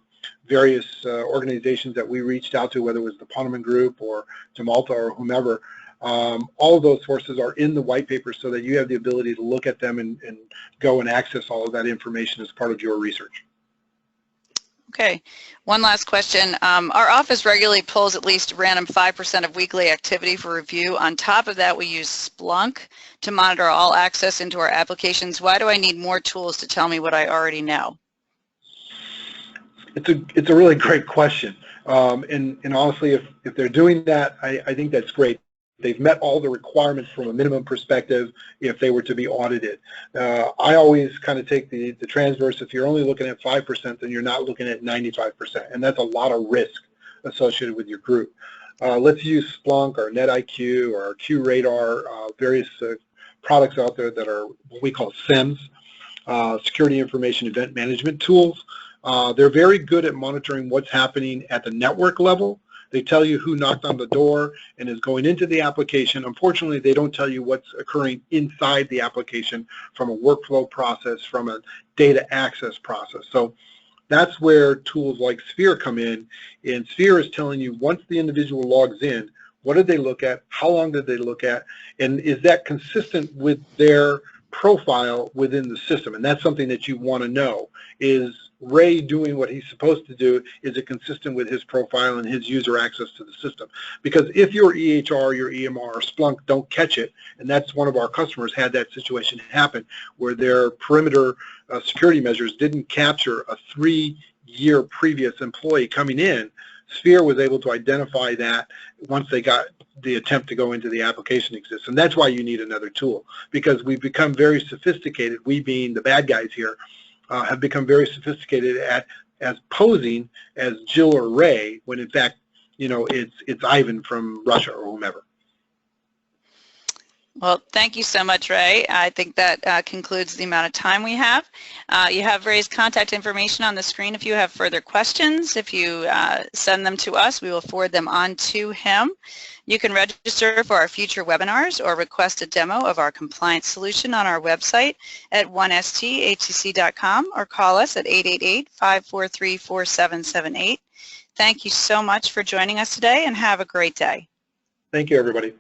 various organizations that we reached out to, whether it was the Poneman Group or Jamalta or whomever. All of those sources are in the white paper so that you have the ability to look at them and go and access all of that information as part of your research. Okay. One last question. Our office regularly pulls at least random 5% of weekly activity for review. On top of that, we use Splunk to monitor all access into our applications. Why do I need more tools to tell me what I already know? It's a really great question, and honestly, if they're doing that, I think that's great. They've met all the requirements from a minimum perspective if they were to be audited. I always kind of take the transverse. If you're only looking at 5%, then you're not looking at 95%, and that's a lot of risk associated with your group. Let's use Splunk or NetIQ or QRadar, various products out there that are what we call SIEMs, Security Information Event Management tools. They're very good at monitoring what's happening at the network level. They tell you who knocked on the door and is going into the application. Unfortunately, they don't tell you what's occurring inside the application from a workflow process, from a data access process. So that's where tools like SPHER come in, and SPHER is telling you once the individual logs in, what did they look at, how long did they look at, and is that consistent with their profile within the system? And that's something that you want to know. Is Ray doing what he's supposed to do? Is it consistent with his profile and his user access to the system? Because if your EHR, your EMR, or Splunk don't catch it, and that's one of our customers had that situation happen where their perimeter security measures didn't capture a 3-year previous employee coming in, SPHER was able to identify that once they got the attempt to go into the application exists. And that's why you need another tool, because we've become very sophisticated, we being the bad guys here, have become very sophisticated as posing as Jill or Ray, when in fact, you know, it's Ivan from Russia or whomever. Well, thank you so much, Ray. I think that concludes the amount of time we have. You have Ray's contact information on the screen if you have further questions. If you send them to us, we will forward them on to him. You can register for our future webinars or request a demo of our compliance solution on our website at 1sthtcc.com or call us at 888-543-4778. Thank you so much for joining us today, and have a great day. Thank you, everybody.